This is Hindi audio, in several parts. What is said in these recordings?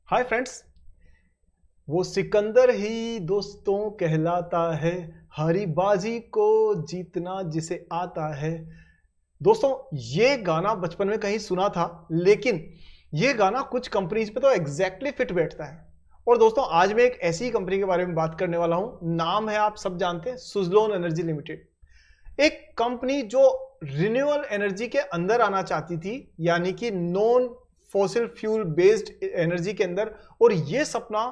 Hi friends. वो सिकंदर ही दोस्तों कहलाता है, हारी बाजी को जीतना जिसे आता है। दोस्तों, ये गाना बचपन में कहीं सुना था, लेकिन ये गाना कुछ कंपनीज पे तो एग्जैक्टली फिट बैठता है। और दोस्तों, आज मैं एक ऐसी कंपनी के बारे में बात करने वाला हूं। नाम है, आप सब जानते हैं, सुज़लोन एनर्जी लिमिटेड। एक कंपनी जो रिन्यूएबल एनर्जी के अंदर आना चाहती थी, यानी कि non fossil fuel based energy के अंदर। और ये सपना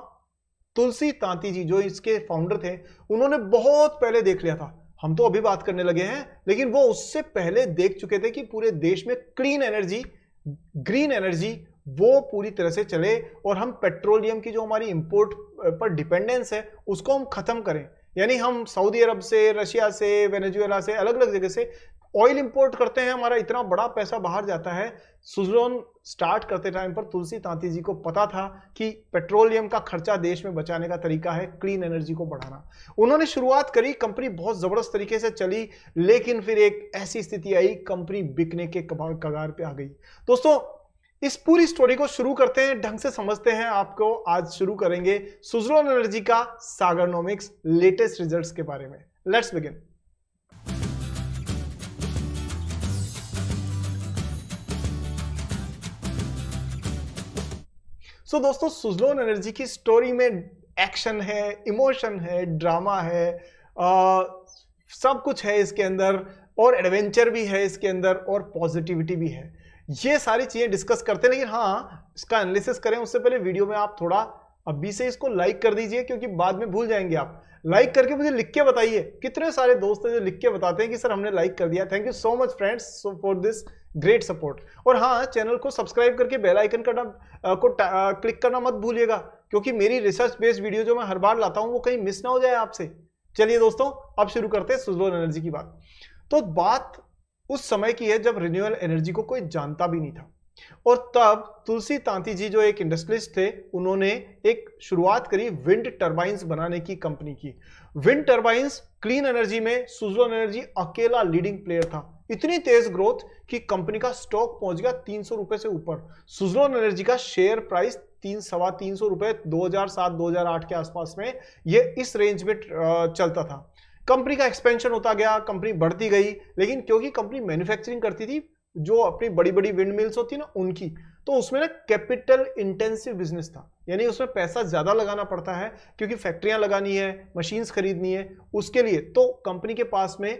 तुलसी तांती जी, जो इसके फाउंडर थे, उन्होंने बहुत पहले देख लिया था। हम तो अभी बात करने लगे हैं, लेकिन वो उससे पहले देख चुके थे कि पूरे देश में क्लीन एनर्जी, ग्रीन एनर्जी वो पूरी तरह से चले और हम पेट्रोलियम की जो हमारी इंपोर्ट पर डिपेंडेंस है उसको हम खत्म करें। यानी हम सऊदी अरब से, रशिया से, वेनेजुएला से, अलग अलग जगह से ऑयल इंपोर्ट करते हैं, हमारा इतना बड़ा पैसा बाहर जाता है। सुज़लोन स्टार्ट करते टाइम पर तुलसी तांती जी को पता था कि पेट्रोलियम का खर्चा देश में बचाने का तरीका है क्लीन एनर्जी को बढ़ाना। उन्होंने शुरुआत करी, कंपनी बहुत जबरदस्त तरीके से चली, लेकिन फिर एक ऐसी स्थिति आई, कंपनी बिकने के कगार पे आ गई। दोस्तों, इस पूरी स्टोरी को शुरू करते हैं, ढंग से समझते हैं। आपको आज शुरू करेंगे सुज़लोन एनर्जी का सागरनॉमिक्स लेटेस्ट रिजल्ट्स के बारे में। Let's begin. सो दोस्तों, सुज़लोन एनर्जी की स्टोरी में एक्शन है, इमोशन है, ड्रामा है, सब कुछ है इसके अंदर, और एडवेंचर भी है इसके अंदर, और पॉजिटिविटी भी है। ये सारी चीजें डिस्कस करते हैं, लेकिन हाँ, इसका एनालिसिस करें उससे पहले वीडियो में आप थोड़ा अभी से इसको लाइक कर दीजिए, क्योंकि बाद में भूल जाएंगे आप। लाइक करके मुझे लिख के बताइए। कितने सारे दोस्त हैं जो लिख के बताते हैं कि सर हमने लाइक कर दिया। Thank you so much friends for this great support. और हाँ, चैनल को सब्सक्राइब करके बेल आइकन क्लिक करना मत भूलिएगा, क्योंकि मेरी रिसर्च बेस्ड वीडियो जो मैं हर बार लाता हूं वो कहीं मिस ना हो जाए आपसे। चलिए दोस्तों, अब शुरू करते हैं सुज़लोन एनर्जी की बात। तो बात उस समय की है जब रिन्यूएबल एनर्जी को कोई जानता भी नहीं था, और तब तुलसी तांती जी जो एक इंडस्ट्रियलिस्ट थे, उन्होंने एक शुरुआत करी विंड टरबाइंस बनाने की कंपनी की। विंड टरबाइंस क्लीन एनर्जी में सुज़लोन एनर्जी अकेला लीडिंग प्लेयर था। इतनी तेज ग्रोथ कि कंपनी का स्टॉक पहुंच गया 300 रुपए से ऊपर। सुज़लोन एनर्जी का शेयर प्राइस 300-325 रुपए 2007-2008 के आसपास में, ये इस रेंज में चलता था। कंपनी का एक्सपेंशन होता गया, कंपनी बढ़ती गई, लेकिन क्योंकि कंपनी मैन्युफैक्चरिंग करती थी, जो अपनी बड़ी बड़ी विंड मिल्स होती ना उनकी, तो उसमें ना कैपिटल इंटेंसिव बिजनेस था। यानी उसमें पैसा ज्यादा लगाना पड़ता है, क्योंकि फैक्ट्रियां लगानी है, मशीन्स खरीदनी है, उसके लिए तो कंपनी के पास में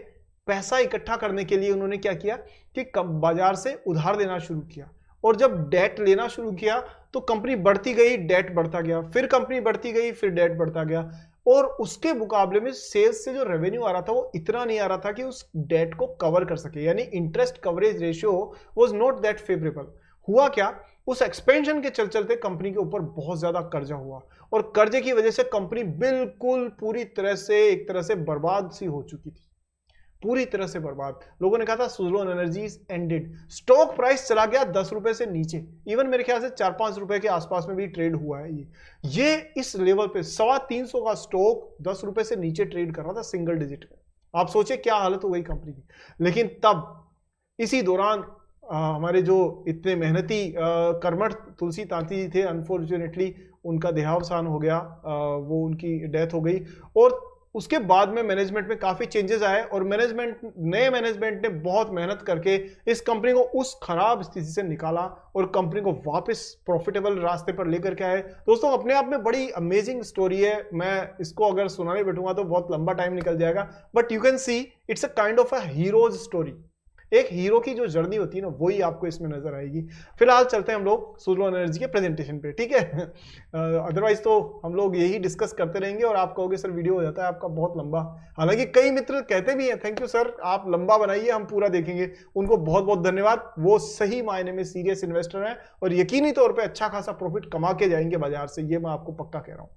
पैसा इकट्ठा करने के लिए उन्होंने क्या किया कि बाजार से उधार देना शुरू किया। और जब डेट लेना शुरू किया तो कंपनी बढ़ती गई, डेट बढ़ता गया, फिर कंपनी बढ़ती गई, फिर डेट बढ़ता गया। और उसके मुकाबले में सेल्स से जो रेवेन्यू आ रहा था वो इतना नहीं आ रहा था कि उस डेट को कवर कर सके। यानी interest coverage ratio was not that favourable. हुआ क्या, उस एक्सपेंशन के चलते कंपनी के ऊपर बहुत ज्यादा कर्जा हुआ, और कर्जे की वजह से कंपनी बिल्कुल पूरी तरह से, एक तरह से बर्बाद सी हो चुकी थी, पूरी तरह से बर्बाद। लोगों ने कहा था Suzlon energy is ended. Stock price चला गया 10 रुपए से नीचे, इवन मेरे ख्याल से 4-5 रुपए के आसपास में भी ट्रेड हुआ है ये इस लेवल पे 325 का स्टॉक 10 रुपए से नीचे ट्रेड कर रहा था, सिंगल डिजिट में। आप सोचे क्या हालत हो गई कंपनी की। लेकिन तब इसी दौरान हमारे जो इतने मेहनती कर्मठ तुलसी तांती जी थे, अनफॉर्चुनेटली उनका देहावसान हो गया, वो उनकी डेथ हो गई। और उसके बाद में मैनेजमेंट में काफी चेंजेस आए, और नए मैनेजमेंट ने बहुत मेहनत करके इस कंपनी को उस खराब स्थिति से निकाला और कंपनी को वापस प्रॉफिटेबल रास्ते पर लेकर के आए। दोस्तों, अपने आप में बड़ी अमेजिंग स्टोरी है। मैं इसको अगर सुनाने बैठूंगा तो बहुत लंबा टाइम निकल जाएगा, but you can see it's a kind of a heroes story. एक हीरो की जो जर्नी होती है ना, वही आपको इसमें नजर आएगी। फिलहाल चलते हैं हम लोग सुज़लोन एनर्जी के प्रेजेंटेशन पे, ठीक है। अदरवाइज तो हम लोग यही डिस्कस करते रहेंगे और आप कहोगे सर वीडियो हो जाता है आपका बहुत लंबा। हालांकि कई मित्र कहते भी हैं थैंक यू सर, आप लंबा बनाइए, हम पूरा देखेंगे। उनको बहुत बहुत धन्यवाद। वो सही मायने में सीरियस इन्वेस्टर हैं और यकीनी तौर पर अच्छा खासा प्रॉफिट कमा के जाएंगे बाजार से, ये मैं आपको पक्का कह रहा हूं।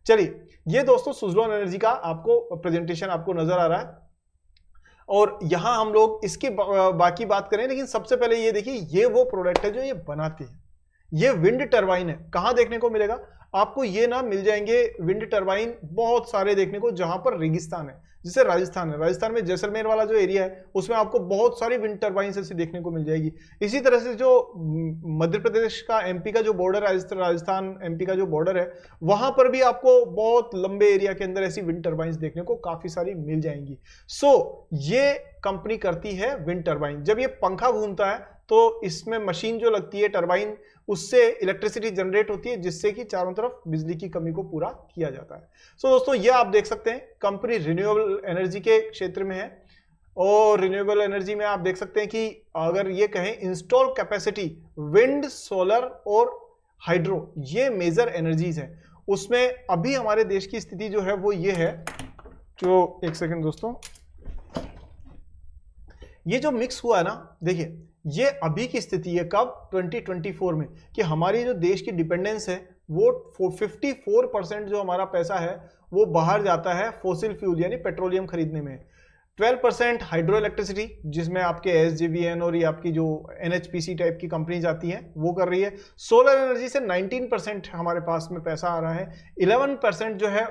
चलिए, ये दोस्तों सुज़लोन एनर्जी का आपको प्रेजेंटेशन आपको नजर आ रहा है, और यहां हम लोग इसकी बाकी बात करें। लेकिन सबसे पहले ये देखिए, ये वो प्रोडक्ट है जो ये बनाते हैं। ये विंड टरबाइन है। कहां देखने को मिलेगा, आपको ये ना मिल जाएंगे विंड टरबाइन बहुत सारे देखने को, जहां पर रेगिस्तान है, जैसे राजस्थान है, राजस्थान में जैसलमेर वाला जो एरिया है उसमें आपको बहुत सारी विंड टरबाइन ऐसी देखने को मिल जाएगी। इसी तरह से जो मध्य प्रदेश का एमपी का जो बॉर्डर है, राजस्थान एमपी का जो बॉर्डर है, वहां पर भी आपको बहुत लंबे एरिया के अंदर ऐसी विंड टरबाइन देखने को काफी सारी मिल जाएंगी। ये कंपनी करती है विंड टरबाइन। जब ये पंखा घूमता है तो इसमें मशीन जो लगती है टरबाइन, उससे इलेक्ट्रिसिटी जनरेट होती है, जिससे कि चारों तरफ बिजली की कमी को पूरा किया जाता है। दोस्तों ये आप देख सकते हैं कंपनी रिन्यूएबल एनर्जी के क्षेत्र में है, और रिन्यूएबल एनर्जी में आप देख सकते हैं कि अगर ये कहें इंस्टॉल कैपेसिटी विंड, सोलर और हाइड्रो, ये मेजर एनर्जीज है। उसमें अभी हमारे देश की स्थिति जो है वो ये है, जो एक सेकंड दोस्तों, ये जो मिक्स हुआ है ना, देखिए ये अभी की स्थिति है कब, 2024 में, कि हमारी जो देश की डिपेंडेंस है वो 54% जो हमारा पैसा है वो बाहर जाता है फॉसिल फ्यूल यानी पेट्रोलियम खरीदने में। 12% हाइड्रो इलेक्ट्रिसिटी, जिसमें आपके SJVN और ये आपकी जो NHPC टाइप की कंपनी जाती हैं वो कर रही है। सोलर एनर्जी से 19% हमारे पास में पैसा आ रहा है। 11% जो है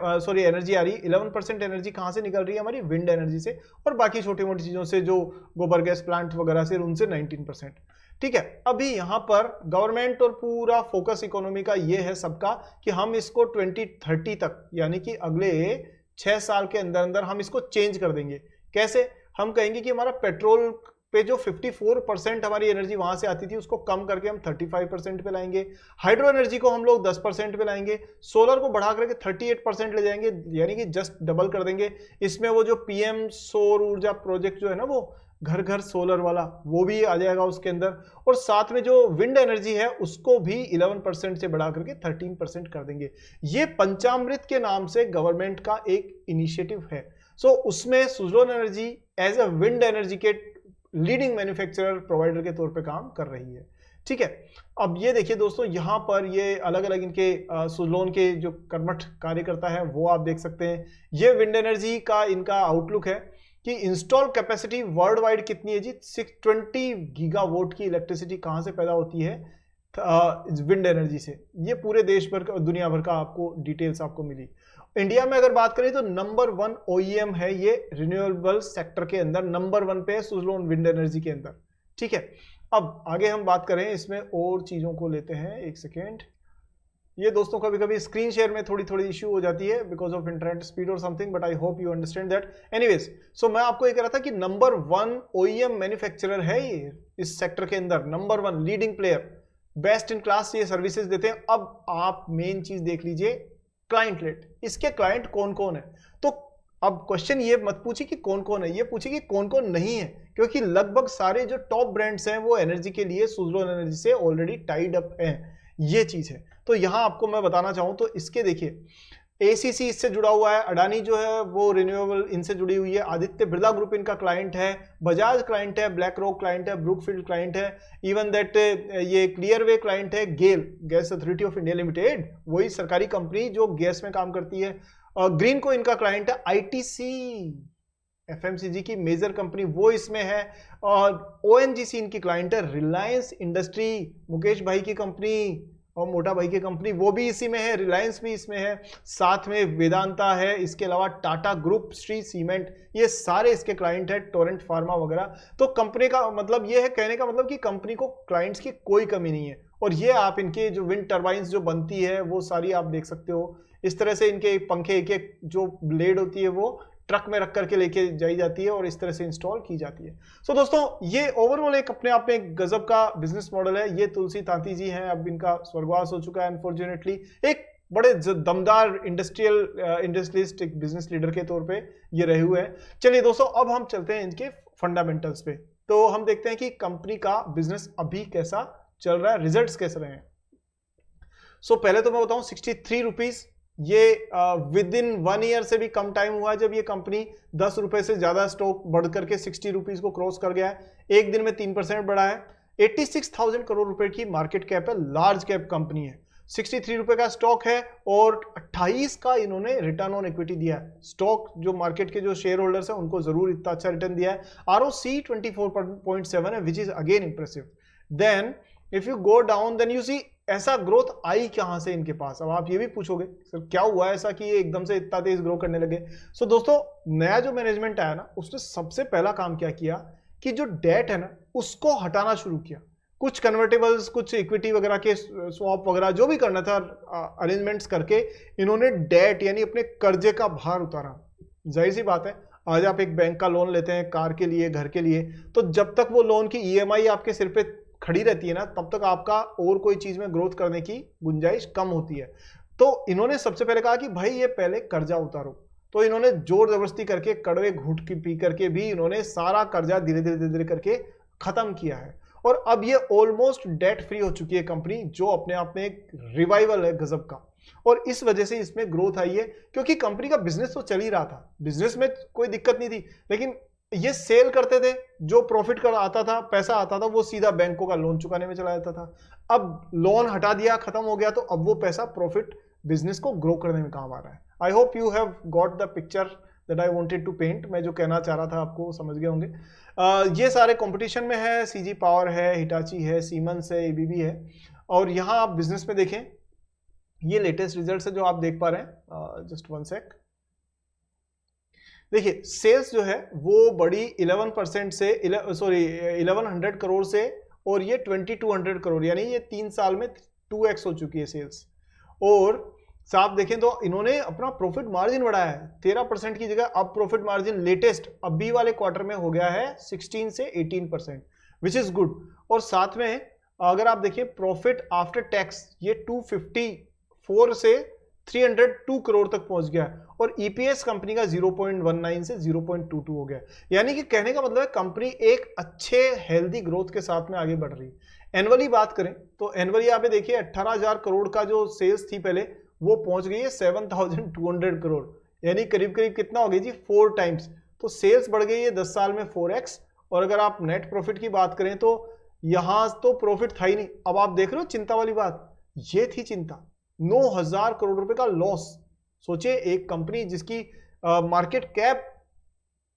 एनर्जी आ रही है। 11% एनर्जी कहाँ से निकल रही है, हमारी विंड एनर्जी से, और बाकी छोटी मोटी चीज़ों से जो गोबर गैस प्लांट वगैरह से, उनसे 19%। ठीक है, अभी यहाँ पर गवर्नमेंट और पूरा फोकस इकोनॉमी का ये है सबका कि हम इसको 2030 तक, यानी कि अगले 6 साल के अंदर अंदर हम इसको चेंज कर देंगे। कैसे? हम कहेंगे कि हमारा पेट्रोल पे जो 54% हमारी एनर्जी वहां से आती थी उसको कम करके हम 35% पे लाएंगे। हाइड्रो एनर्जी को हम लोग 10% पे लाएंगे। सोलर को बढ़ा करके 38% ले जाएंगे, यानी कि जस्ट डबल कर देंगे। इसमें वो जो PM सौर ऊर्जा प्रोजेक्ट जो है ना, वो घर घर सोलर वाला, वो भी आ जाएगा उसके अंदर। और साथ में जो विंड एनर्जी है उसको भी 11% से बढ़ा करके 13% कर देंगे। ये पंचामृत के नाम से गवर्नमेंट का एक इनिशिएटिव है। उसमें Suzlon energy as a wind energy के लीडिंग मैन्युफैक्चरर प्रोवाइडर के तौर पे काम कर रही है। ठीक है, अब ये देखिए दोस्तों, यहाँ पर ये अलग अलग इनके सुज़लोन के जो कर्मठ कार्यकर्ता है वो आप देख सकते हैं। ये विंड एनर्जी का इनका आउटलुक है कि इंस्टॉल कैपेसिटी वर्ल्ड वाइड कितनी है जी, 620 गीगावाट की इलेक्ट्रिसिटी कहाँ से पैदा होती है विंड एनर्जी से। ये पूरे देश भर का, दुनिया भर का आपको डिटेल्स आपको मिली। इंडिया में अगर बात करें तो नंबर 1 OEM है ये रिन्यूएबल सेक्टर के अंदर, नंबर 1 पे है सुज़लोन विंड एनर्जी के अंदर। ठीक है, अब आगे हम बात करें इसमें और चीजों को लेते हैं, एक सेकेंड। ये दोस्तों कभी कभी स्क्रीन शेयर में थोड़ी थोड़ी इश्यू हो जाती है बिकॉज ऑफ इंटरनेट स्पीड और something, but I hope you understand that. Anyways, so मैं आपको ये कह रहा था कि नंबर 1 OEM मैन्युफैक्चरर है ये इस सेक्टर के अंदर, number 1 leading player, best in class ये सर्विसेज देते हैं। अब आप मेन चीज देख लीजिए, क्लाइंट लेट, इसके क्लाइंट कौन कौन है। तो अब क्वेश्चन ये मत पूछिए कि कौन कौन है, ये पूछिए कि कौन कौन नहीं है, क्योंकि लगभग सारे जो टॉप ब्रांड्स हैं वो एनर्जी के लिए सुज़लोन एनर्जी से ऑलरेडी टाइड अप हैं, ये चीज है। तो यहां आपको मैं बताना चाहूं तो इसके देखिए, ACC इससे जुड़ा हुआ है, अडानी जो है वो रिन्यूएबल इनसे जुड़ी हुई है, आदित्य बिरला ग्रुप इनका क्लाइंट है, बजाज क्लाइंट है, ब्लैक रॉक क्लाइंट है, ब्रुकफील्ड क्लाइंट है, इवन दैट ये क्लियरवे क्लाइंट है, GAIL gas authority of India limited, वही सरकारी कंपनी जो गैस में काम करती है। ग्रीन को इनका क्लाइंट है, ITC FMCG की मेजर कंपनी वो इसमें है, और ONGC इनकी क्लाइंट है, रिलायंस इंडस्ट्री मुकेश भाई की कंपनी और मोटा भाई की कंपनी वो भी इसी में है, रिलायंस भी इसमें है, साथ में वेदांता है, इसके अलावा टाटा ग्रुप, श्री सीमेंट, ये सारे इसके क्लाइंट है, टोरेंट फार्मा वगैरह। तो कंपनी का मतलब ये है, कहने का मतलब कि कंपनी को क्लाइंट्स की कोई कमी नहीं है। और ये आप इनके जो विंड टर्बाइंस जो बनती है वो सारी आप देख सकते हो, इस तरह से इनके पंखे एक एक जो ब्लेड होती है वो ट्रक में रख करके लेके जाई जाती है और इस तरह से इंस्टॉल की जाती है। सो दोस्तों, ये ओवरऑल एक अपने आप में एक गजब का बिजनेस मॉडल है। ये तुलसी तांती जी हैं, अब इनका स्वर्गवास हो चुका है अनफॉर्चुनेटली, एक बड़े दमदार इंडस्ट्रियलिस्ट, एक बिजनेस लीडर के तौर पे ये रहे हुए हैं। चलिए दोस्तों, अब हम चलते हैं इनके फंडामेंटल्स पे, तो हम देखते हैं कि कंपनी का बिजनेस अभी कैसा चल रहा है, रिजल्ट्स कैसे रहे हैं। सो पहले तो मैं बताऊं, 63 रुपीज ये विद इन 1 ईयर से भी कम टाइम हुआ है जब ये कंपनी 10 रुपए से ज्यादा स्टॉक बढ़ करके 60 रुपीज को क्रॉस कर गया है। एक दिन में 3% बढ़ा है। 86,000 करोड़ रुपए की मार्केट कैप है, लार्ज कैप कंपनी है। 63 रुपए का स्टॉक है और 28 का इन्होंने रिटर्न ऑन इक्विटी दिया है। स्टॉक जो मार्केट के जो शेयर होल्डर्स हैं उनको जरूर इतना अच्छा रिटर्न दिया है। ROC 24.7 है, which is again impressive. Then if you go down, then you see ऐसा ग्रोथ आई कहां से इनके पास? अब आप ये भी पूछोगे सर क्या हुआ ऐसा कि ये एकदम से इतना तेज ग्रो करने लगे? सो दोस्तों, नया जो मैनेजमेंट आया ना, उसने सबसे पहला काम क्या किया कि जो डेट है ना उसको हटाना शुरू किया। कुछ कन्वर्टेबल्स, कुछ इक्विटी वगैरह के स्वैप वगैरह जो भी करना था अरेंजमेंट्स करके इन्होंने डेट यानी अपने कर्जे का भार उतारा। जाहिर सी बात है, आज आप एक बैंक का लोन लेते हैं कार के लिए, घर के लिए, तो जब तक वो लोन की ईएमआई आपके सिर पे खड़ी रहती है ना, तब तक आपका और कोई चीज में ग्रोथ करने की गुंजाइश कम होती है। तो इन्होंने सबसे पहले कहा कि भाई ये पहले कर्जा उतारो। तो इन्होंने जोर जबरदस्ती करके, कड़वे घूंट की पी करके भी इन्होंने सारा कर्जा धीरे धीरे धीरे करके खत्म किया है। और अब ये ऑलमोस्ट डेट फ्री हो चुकी है कंपनी, जो अपने आप में एक रिवाइवल है गजब का। और इस वजह से इसमें ग्रोथ आई है, क्योंकि कंपनी का बिजनेस तो चल ही रहा था, बिजनेस में कोई दिक्कत नहीं थी, लेकिन ये सेल करते थे, जो प्रॉफिट कर आता था, पैसा आता था, वो सीधा बैंकों का लोन चुकाने में चला जाता था। अब लोन हटा दिया, खत्म हो गया, तो अब वो पैसा प्रॉफिट बिजनेस को ग्रो करने में काम आ रहा है। I hope you have got the picture that I wanted to paint. मैं जो कहना चाह रहा था आपको समझ गए होंगे। ये सारे कंपटीशन में है, सीजी पावर है, हिटाची है, सीमेंस है, एबीबी है। और यहाँ आप बिजनेस में देखें, ये लेटेस्ट रिजल्ट है जो आप देख पा रहे हैं। जस्ट वन सेक, देखिए सेल्स जो है वो बढ़ी 11% से 1100 करोड़ से, और ये 2200 करोड़, यानी ये 3 साल में 2x हो चुकी है सेल्स। और साफ देखें तो इन्होंने अपना प्रॉफिट मार्जिन बढ़ाया है, 13% की जगह अब प्रॉफिट मार्जिन लेटेस्ट अभी वाले क्वार्टर में हो गया है 16 से 18%, विच इज गुड। और साथ में अगर आप देखिए प्रॉफिट आफ्टर टैक्स ये 254 से 302 करोड़ तक पहुंच गया, और ईपीएस कंपनी का 0.19 से 0.22 हो गया। यानी कि कहने का मतलब है कंपनी एक अच्छे हेल्दी ग्रोथ के साथ में आगे बढ़ रही है। एनुअली बात करें तो एनुअली यहाँ पे देखिए 18,000 करोड़ का जो सेल्स थी पहले, वो पहुंच गई है 7,200 करोड़, यानी करीब करीब कितना हो गई जी, 4 टाइम्स। तो सेल्स बढ़ गई है 10 साल में 4x। और अगर आप नेट प्रॉफिट की बात करें तो यहां तो प्रॉफिट था ही नहीं। अब आप देख रहे हो चिंता वाली बात, ये थी चिंता, 9,000 करोड़ रुपए का लॉस। सोचिए एक कंपनी जिसकी मार्केट कैप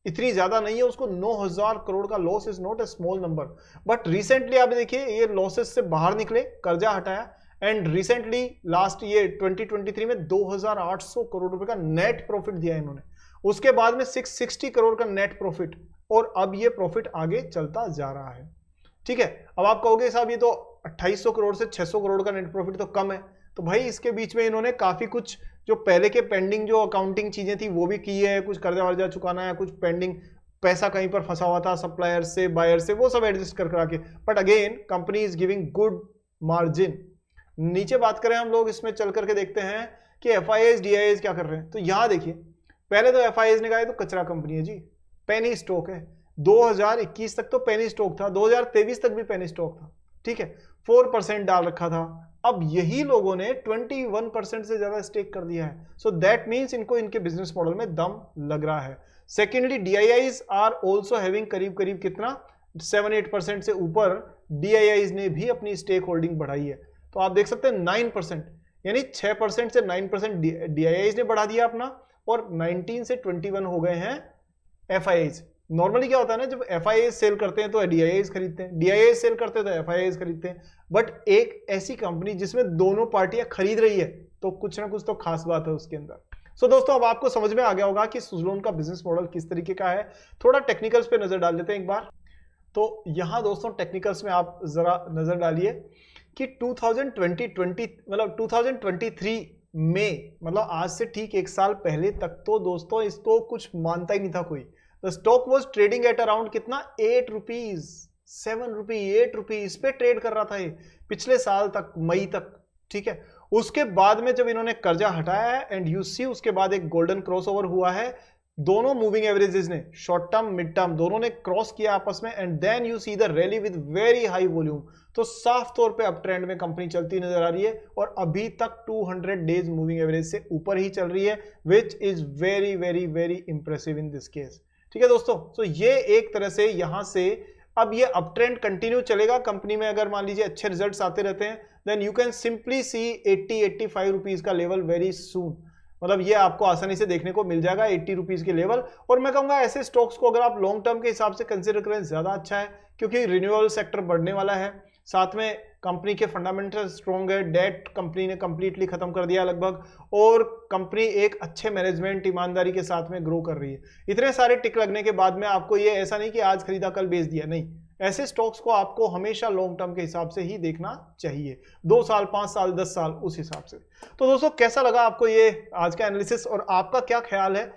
इतनी ज्यादा नहीं है, उसको 9,000 करोड़ का loss is not a small number. But recently आप देखिए ये लॉसेस से बाहर निकले, कर्जा हटाया, एंड रिसेंटली लास्ट ये 2023 में 2,800 करोड़ रुपए का नेट प्रॉफिट दिया इन्होंने। उसके बाद में 660 करोड़ का नेट प्रॉफिट, और अब ये प्रॉफिट आगे चलता जा रहा है। ठीक है, अब आप कहोगे साहब ये तो 2,800 करोड़ से 600 करोड़ का नेट प्रॉफिट तो कम है। तो भाई इसके बीच में इन्होंने काफी कुछ जो पहले के पेंडिंग जो अकाउंटिंग चीजें थी वो भी की है, कुछ कर्जा वर्जा चुकाना है, कुछ पेंडिंग पैसा कहीं पर फंसा हुआ था सप्लायर से, बायर से, वो सब एडजस्ट कर करा के। But again company is giving good margin. नीचे बात करें हम लोग, इसमें चल करके देखते हैं कि एफआईआईज डीआईआईज क्या कर रहे हैं। तो यहां देखिए, पहले तो एफआईआईज ने कहा तो कचरा कंपनी है जी, पेनी स्टॉक है। 2021 तक तो पेनी स्टॉक था, 2023 तक भी पेनी स्टॉक था, ठीक है, 4% डाल रखा था। अब यही लोगों ने 21% से ज्यादा स्टेक कर दिया है। सो दैट मींस इनको इनके बिजनेस मॉडल में दम लग रहा है। Secondly DIIs are also having करीब करीब कितना 7-8% से ऊपर डीआईआईज ने भी अपनी स्टेक होल्डिंग बढ़ाई है। तो आप देख सकते हैं 9%, यानी 6% से 9% डीआईआईज ने बढ़ा दिया अपना, और 19 से 21 हो गए हैं एफआईआईज। नॉर्मली क्या होता है ना, जब एफआईआईज सेल करते हैं तो डीआईआईज खरीदते हैं, डीआईआईज सेल करते हैं तो एफआईआईज खरीदते हैं। बट एक ऐसी कंपनी जिसमें दोनों पार्टियां खरीद रही है, तो कुछ ना कुछ तो खास बात है उसके अंदर। सो दोस्तों, अब आपको समझ में आ गया होगा कि सुज़लोन का बिजनेस मॉडल किस तरीके का है। थोड़ा टेक्निकल्स पे नजर डाल लेते हैं एक बार। तो यहां दोस्तों टेक्निकल्स में आप जरा नजर डालिए कि 2023 में, मतलब आज से ठीक 1 साल पहले तक तो दोस्तों इसको कुछ मानता ही नहीं था कोई। The stock was trading at around कितना 8 रुपीज, 7 रुपीज, 8 रुपीज पे ट्रेड कर रहा था ये पिछले साल तक, मई तक, ठीक है। उसके बाद में जब इन्होंने कर्जा हटाया है, एंड यू सी उसके बाद एक गोल्डन क्रॉसओवर हुआ है, दोनों मूविंग एवरेजेस ने, शॉर्ट टर्म मिड टर्म दोनों ने क्रॉस किया आपस में, and then you see the rally with very high volume. तो साफ तौर पे अप ट्रेंड में कंपनी चलती नजर आ रही है, और अभी तक 200 डेज मूविंग एवरेज से ऊपर ही चल रही है, which is very very very impressive in this case. ठीक है दोस्तों, तो ये एक तरह से यहां से अब ये अप ट्रेंड कंटिन्यू चलेगा कंपनी में। अगर मान लीजिए अच्छे रिजल्ट्स आते रहते हैं, then you can simply see 80-85 rupees का लेवल वेरी सून। मतलब ये आपको आसानी से देखने को मिल जाएगा 80 रुपीज के लेवल। और मैं कहूंगा ऐसे स्टॉक्स को अगर आप लॉन्ग टर्म के हिसाब से कंसिडर करें ज्यादा अच्छा है, क्योंकि रिन्यूएबल सेक्टर बढ़ने वाला है, साथ में कंपनी के फंडामेंटल स्ट्रॉन्ग है, डेट कंपनी ने कंप्लीटली खत्म कर दिया लगभग, और कंपनी एक अच्छे मैनेजमेंट ईमानदारी के साथ में ग्रो कर रही है। इतने सारे टिक लगने के बाद में आपको ये ऐसा नहीं कि आज खरीदा कल बेच दिया, नहीं, ऐसे स्टॉक्स को आपको हमेशा लॉन्ग टर्म के हिसाब से ही देखना चाहिए, 2 साल 5 साल 10 साल उस हिसाब से। तो दोस्तों कैसा लगा आपको ये आज का एनालिसिस, और आपका क्या ख्याल है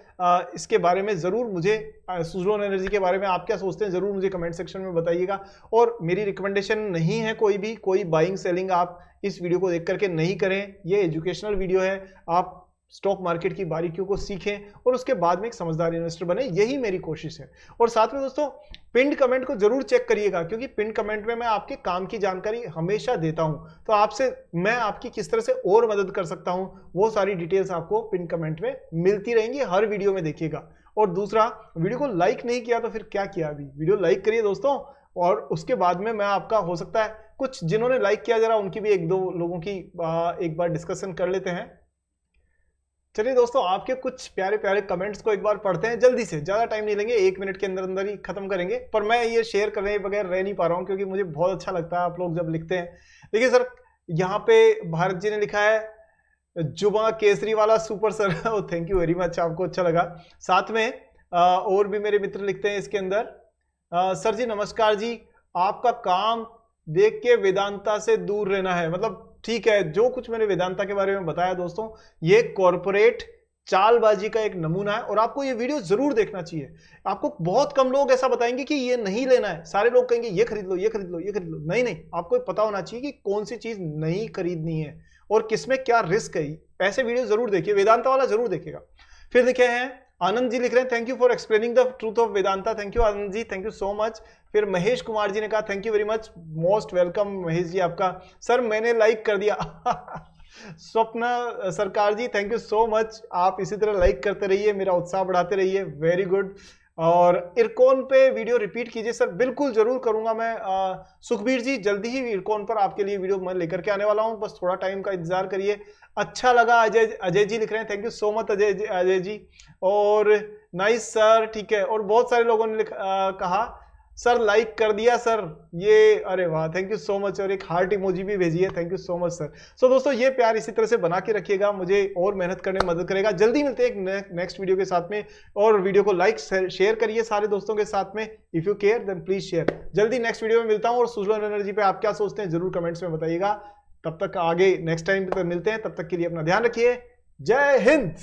इसके बारे में जरूर मुझे, सुज़लोन एनर्जी के बारे में आप क्या सोचते हैं जरूर मुझे कमेंट सेक्शन में बताइएगा। और मेरी रिकमेंडेशन नहीं है कोई बाइंग सेलिंग आप इस वीडियो को देख करके नहीं करें, ये एजुकेशनल वीडियो है, आप स्टॉक मार्केट की बारीकियों को सीखें और उसके बाद में एक समझदार इन्वेस्टर बने, यही मेरी कोशिश है। और साथ में दोस्तों पिंड कमेंट को जरूर चेक करिएगा, क्योंकि पिंड कमेंट में मैं आपके काम की जानकारी हमेशा देता हूं, तो आपसे मैं आपकी किस तरह से और मदद कर सकता हूं वो सारी डिटेल्स आपको पिंड कमेंट में मिलती रहेंगी, हर वीडियो में देखिएगा। और दूसरा, वीडियो को लाइक नहीं किया तो फिर क्या किया, अभी वीडियो लाइक करिए दोस्तों, और उसके बाद में मैं आपका, हो सकता है कुछ जिन्होंने लाइक किया जरा उनकी भी 1-2 लोगों की एक बार डिस्कशन कर लेते हैं। चलिए दोस्तों, आपके कुछ प्यारे प्यारे कमेंट्स को एक बार पढ़ते हैं जल्दी से, ज़्यादा टाइम नहीं लेंगे, 1 मिनट के अंदर अंदर ही खत्म करेंगे। पर मैं ये शेयर करने बगैर रह नहीं पा रहा हूँ, क्योंकि मुझे बहुत अच्छा लगता है आप लोग जब लिखते हैं। देखिए सर, यहाँ पे भारत जी ने लिखा है जुबा केसरी वाला super sir, thank you very much, आपको अच्छा लगा। साथ में और भी मेरे मित्र लिखते हैं इसके अंदर, सर जी नमस्कार जी, आपका काम देख के वेदांता से दूर रहना है। मतलब ठीक है, जो कुछ मैंने वेदांता के बारे में बताया दोस्तों, ये कॉर्पोरेट चालबाजी का एक नमूना है, और आपको ये वीडियो जरूर देखना चाहिए। आपको बहुत कम लोग ऐसा बताएंगे कि ये नहीं लेना है, सारे लोग कहेंगे ये खरीद लो, ये खरीद लो, ये खरीद लो। नहीं नहीं, आपको पता होना चाहिए कि कौन सी चीज नहीं खरीदनी है और किसमें क्या रिस्क है। ऐसे वीडियो जरूर देखिए, वेदांता वाला जरूर देखिएगा। फिर लिखे हैं आनंद जी, लिख रहे हैं thank you for explaining the truth of Vedanta. Thank you Anand ji, thank you so much. फिर महेश कुमार जी ने कहा thank you very much, most welcome Mahesh ji आपका। सर मैंने लाइक कर दिया। Swapna Sarkar ji thank you so much, आप इसी तरह लाइक करते रहिए, मेरा उत्साह बढ़ाते रहिए, वेरी गुड। और इरकॉन पे वीडियो रिपीट कीजिए सर, बिल्कुल जरूर करूंगा मैं। सुखबीर जी जल्दी ही इरकॉन पर आपके लिए वीडियो मैं लेकर के आने वाला हूं, बस थोड़ा टाइम का इंतजार करिए। अच्छा लगा अजय जी लिख रहे हैं thank you so much Ajay ji. और नाइस सर, ठीक है। और बहुत सारे लोगों ने कहा सर लाइक कर दिया सर, ये अरे वाह थैंक यू सो मच, और एक हार्ट इमोजी भी भेजी है, thank you so much sir. So दोस्तों ये प्यार इसी तरह से बना के रखिएगा, मुझे और मेहनत करने में मदद करेगा। जल्दी मिलते हैं एक नेक्स्ट वीडियो के साथ में, और वीडियो को लाइक शेयर करिए सारे दोस्तों के साथ में, if you care then please share. जल्दी नेक्स्ट वीडियो में मिलता हूँ, और सुज़लोन एनर्जी पे आप क्या सोचते हैं जरूर कमेंट्स में बताइएगा। तब तक आगे नेक्स्ट टाइम मिलते हैं, तब तक के लिए अपना ध्यान रखिए, जय हिंद।